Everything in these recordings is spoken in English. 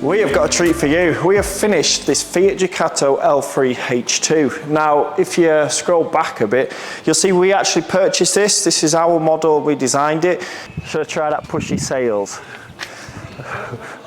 We have got a treat for you. We have finished this Fiat Ducato L3H2. Now, if you scroll back a bit, you'll see we actually purchased this. This is our model, we designed it. Should I try that pushy sales?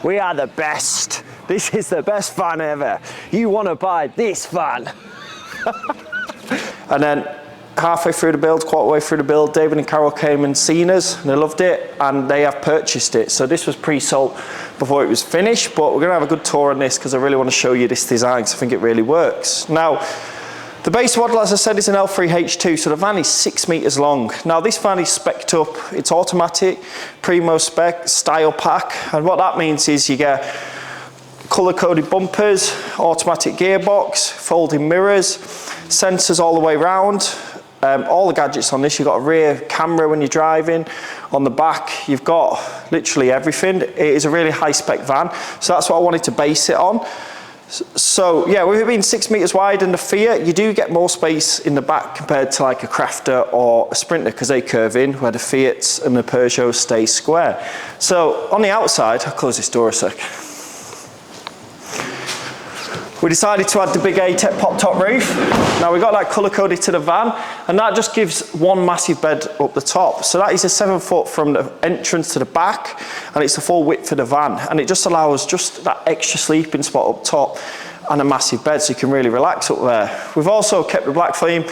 We are the best. This is the best van ever. You want to buy this van. And then halfway through the build, quarter way through the build, David and Carol came and seen us, and they loved it, and they have purchased it. So this was pre-sold before it was finished, but we're gonna have a good tour on this because I really want to show you this design because I think it really works. Now, the base model, as I said, is an L3H2, so the van is 6 meters long. Now this van is spec'd up, it's automatic, primo spec, style pack, and what that means is you get colour-coded bumpers, automatic gearbox, folding mirrors, sensors all the way around, all the gadgets on this. You've got a rear camera when you're driving. On the back, you've got literally everything. It is a really high-spec van, so that's what I wanted to base it on. So yeah, with it being 6 meters wide and the Fiat, you do get more space in the back compared to like a Crafter or a Sprinter because they curve in, where the Fiats and the Peugeots stay square. So on the outside, I'll close this door a sec. We decided to add the big ATek pop-top roof. Now we got that colour-coded to the van, and that just gives one massive bed up the top. So that is a 7 foot from the entrance to the back, and it's the full width of the van. And it just allows just that extra sleeping spot up top and a massive bed, so you can really relax up there. We've also kept the black theme,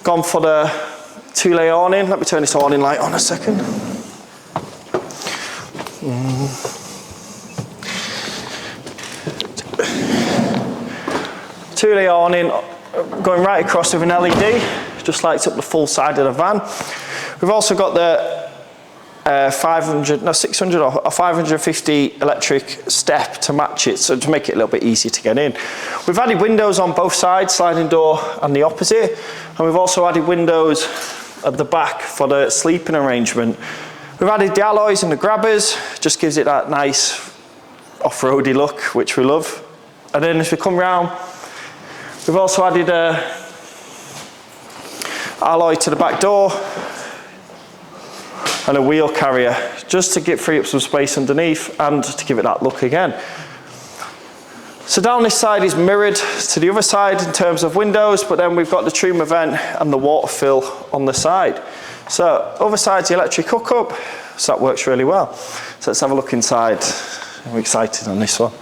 gone for the Thule awning. Let me turn this awning light on a second. Thule awning going right across with an LED, just lights up the full side of the van. We've also got the 600 or 550 electric step to match it, so to make it a little bit easier to get in. We've added windows on both sides, sliding door and the opposite, and we've also added windows at the back for the sleeping arrangement. We've added the alloys and the grabbers, just gives it that nice off-roady look, which we love. And then as we come round, we've also added a alloy to the back door and a wheel carrier, just to free up some space underneath and to give it that look again. So down this side is mirrored to the other side in terms of windows, but then we've got the Truma vent and the water fill on the side. So other side's the electric hookup, so that works really well. So let's have a look inside. I'm excited on this one.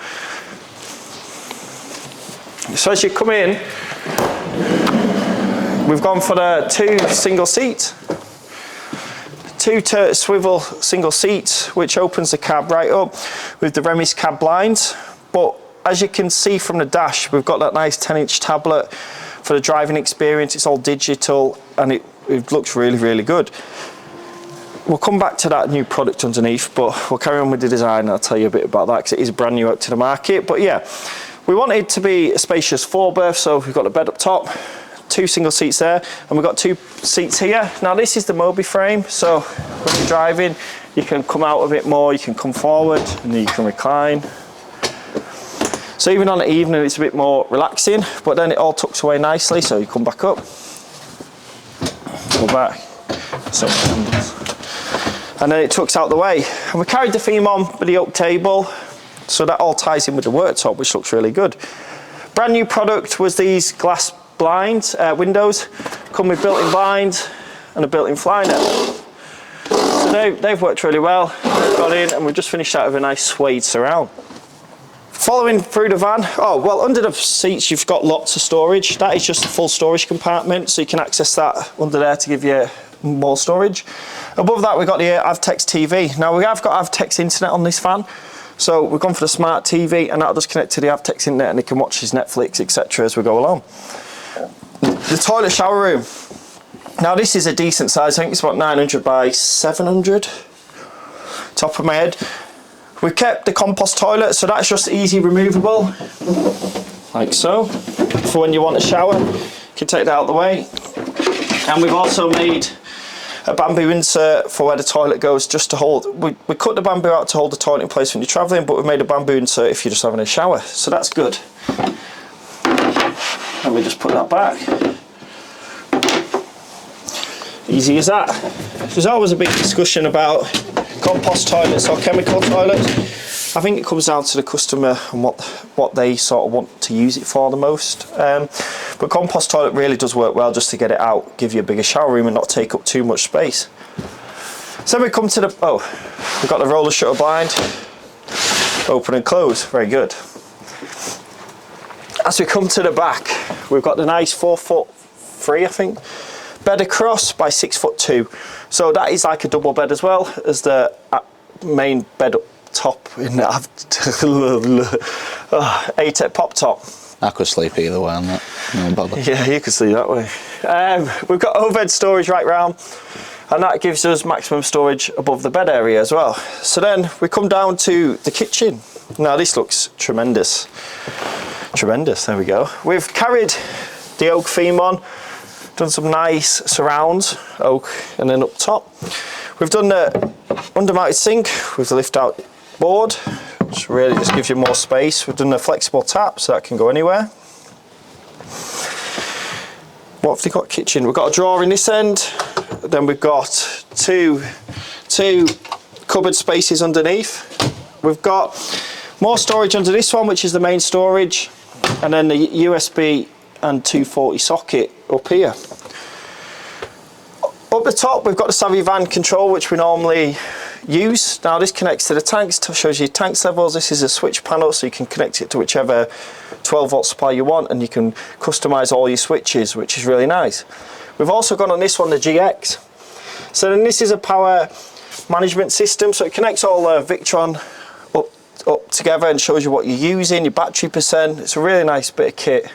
So as you come in, we've gone for the two single seats, two swivel single seats, which opens the cab right up with the Remis cab blinds. But as you can see from the dash, we've got that nice 10-inch tablet for the driving experience. It's all digital and it looks really, really good. We'll come back to that new product underneath, but we'll carry on with the design and I'll tell you a bit about that because it is brand new out to the market. But yeah, we want it to be a spacious 4-berth, so we've got the bed up top, two single seats there, and we've got two seats here. Now this is the Mobi frame, so when you're driving, you can come out a bit more, you can come forward, and then you can recline. So even on the evening, it's a bit more relaxing, but then it all tucks away nicely, so you come back up, go back, so and then it tucks out the way. And we carried the theme on with the oak table, so that all ties in with the worktop, which looks really good. Brand new product was these glass blinds, windows, come with built-in blinds and a built-in fly net. So they've worked really well. We've got in and we've just finished out with a nice suede surround. Following through the van, under the seats you've got lots of storage. That is just a full storage compartment, so you can access that under there to give you more storage. Above that we've got the ATek's TV. Now we have got ATek's internet on this van. So we've gone for the smart TV, and that'll just connect to the ATek's internet and he can watch his Netflix, etc. as we go along. The toilet shower room. Now this is a decent size, I think it's about 900 by 700, top of my head. We've kept the compost toilet, so that's just easy removable, like so. For when you want a shower, you can take that out of the way. And we've also made a bamboo insert for where the toilet goes, just to hold. We cut the bamboo out to hold the toilet in place when you're travelling, but we've made a bamboo insert if you're just having a shower, so that's good. And we just put that back. Easy as that. There's always a big discussion about compost toilets or chemical toilets. I think it comes down to the customer and what they sort of want to use it for the most. But compost toilet really does work well just to get it out, give you a bigger shower room and not take up too much space. So then we come to the, we've got the roller shutter blind, open and close, very good. As we come to the back, we've got the nice 4'3", I think, bed across by 6'2". So that is like a double bed as well as the main bed up top in the ATek pop top. I could sleep either way on that, no bother. Yeah, you could sleep that way. We've got overhead storage right round, and that gives us maximum storage above the bed area as well. So then we come down to the kitchen. Now this looks tremendous. Tremendous, there we go. We've carried the oak theme on, done some nice surrounds, oak, and then up top. We've done the under-mounted sink with the lift-out board, which really just gives you more space. We've done a flexible tap, so that can go anywhere. What have they got? Kitchen. We've got a drawer in this end. Then we've got two cupboard spaces underneath. We've got more storage under this one, which is the main storage, and then the USB and 240 socket up here. Up the top, we've got the Savvy Van control, which we normally use. Now this connects to the tanks, shows you tanks levels. This is a switch panel, so you can connect it to whichever 12-volt supply you want, and you can customize all your switches, which is really nice. We've also got on this one the GX. So then this is a power management system, so it connects all the Victron up together and shows you what you're using, your battery percent. It's a really nice bit of kit.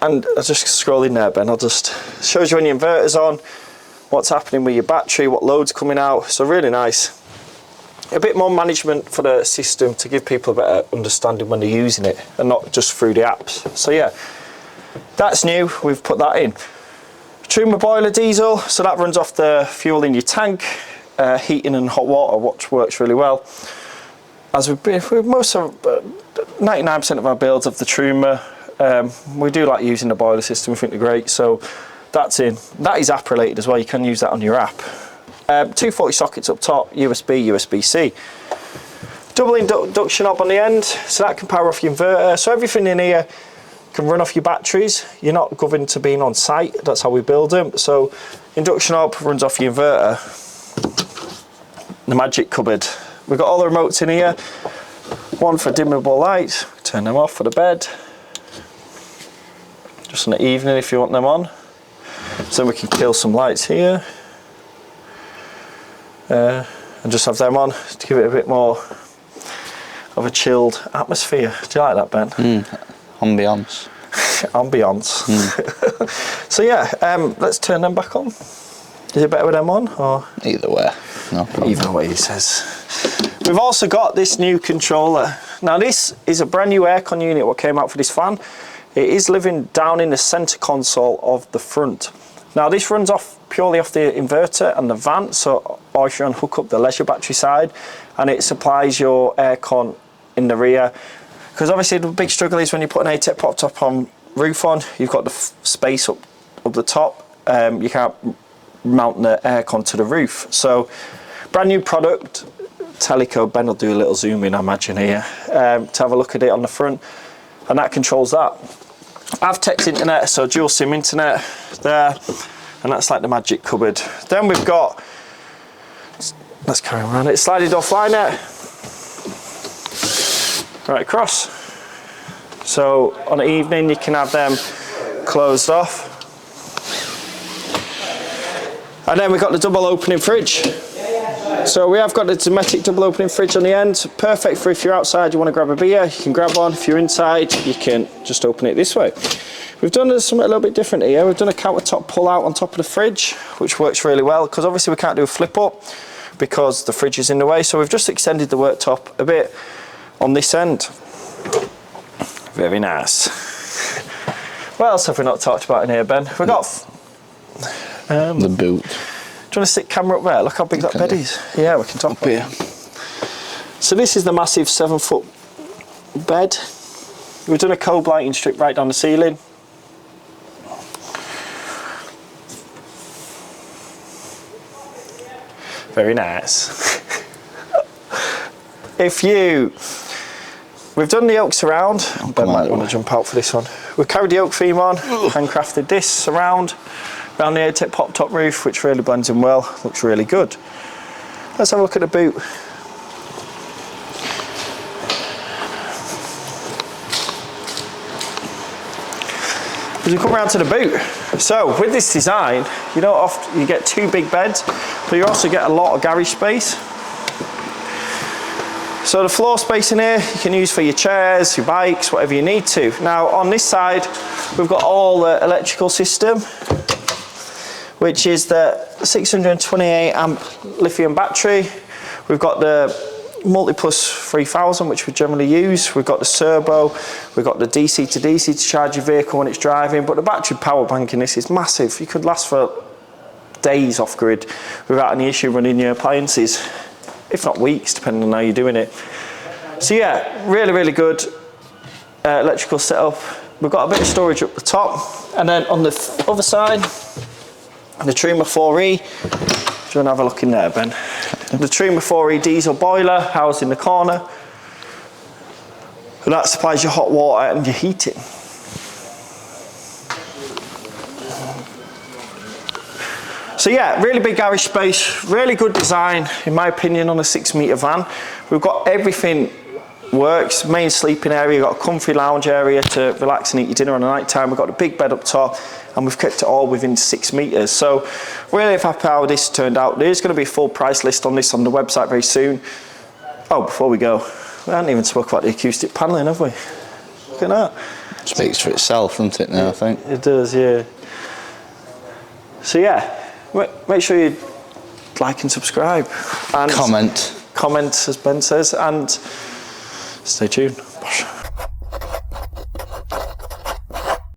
And I'll just scroll in there, Ben. I'll just shows you when your inverter's on, what's happening with your battery, what load's coming out. So really nice. A bit more management for the system to give people a better understanding when they're using it and not just through the apps. So yeah, that's new. We've put that in. Truma boiler diesel, so that runs off the fuel in your tank, heating and hot water, which works really well. As we've been with most of 99% of our builds of the Truma. We do like using the boiler system, we think they're great, so that's in. That is app related as well, you can use that on your app. 240 sockets up top, USB, USB-C. Double induction knob on the end, so that can power off your inverter. So everything in here can run off your batteries. You're not governed to being on site, that's how we build them. So induction knob runs off your inverter. The magic cupboard. We've got all the remotes in here. One for dimmable lights, turn them off for the bed. Just in the evening if you want them on. So we can kill some lights here. And just have them on to give it a bit more of a chilled atmosphere. Do you like that, Ben? Ambiance. Ambiance. So yeah, let's turn them back on. Is it better with them on? Or? Either way, no problem. Either way, he says. We've also got this new controller. Now this is a brand new aircon unit what came out for this fan. It is living down in the centre console of the front. Now this runs off purely off the inverter and the van, so or if you unhook up the leisure battery side, and it supplies your aircon in the rear. Because obviously the big struggle is when you put an ATek pop top on roof on, you've got the space up the top. You can't mount the aircon to the roof. So brand new product. Teleco, Ben will do a little zoom in, I imagine here, to have a look at it on the front, and that controls that. ATek's internet, so dual SIM internet there, and that's like the magic cupboard. Then we've got, let's carry on around it, sliding door fly net right across. So on the evening you can have them closed off. And then we've got the double opening fridge. So we have got the Dometic double opening fridge on the end. Perfect for if you're outside, you want to grab a beer, you can grab one. If you're inside, you can just open it this way. We've done something a little bit different here. We've done a countertop pull out on top of the fridge, which works really well, because obviously we can't do a flip up because the fridge is in the way. So we've just extended the worktop a bit on this end. Very nice. What else have we not talked about in here, Ben? We've got the boot. Do you want to stick camera up there? Look how big that bed is. Yeah, we can talk about it. So this is the massive 7-foot bed. We've done a COB lighting strip right down the ceiling. Very nice. we've done the yoke surround. Ben might want to jump out for this one. We've carried the yoke theme on, handcrafted this surround around the ATek pop top roof, which really blends in well, looks really good. Let's have a look at the boot. As we come around to the boot, so with this design, you don't often, you get 2 big beds, but you also get a lot of garage space. So the floor space in here you can use for your chairs, your bikes, whatever you need to. Now on this side, we've got all the electrical system, which is the 628 amp lithium battery. We've got the Multiplus 3000, which we generally use. We've got the servo, we've got the DC to DC to charge your vehicle when it's driving, but the battery power bank in this is massive. You could last for days off grid without any issue running your appliances, if not weeks, depending on how you're doing it. So yeah, really, really good electrical setup. We've got a bit of storage up the top, and then on the other side, the Truma 4E. Do you want to have a look in there, Ben? The Truma 4E diesel boiler housed in the corner. And that supplies your hot water and your heating. So yeah, really big garage space, really good design, in my opinion, on a 6-metre van. We've got everything works. Main sleeping area, you've got a comfy lounge area to relax and eat your dinner on the night time. We've got a big bed up top, and we've kept it all within 6 metres. So really happy how this turned out. There's going to be a full price list on this on the website very soon. Oh, before we go, we haven't even spoke about the acoustic panelling, have we? Look at that. Speaks for itself, doesn't it, now, I think? It does, yeah. So yeah, make sure you like and subscribe. And comment. Comment, as Ben says, and stay tuned.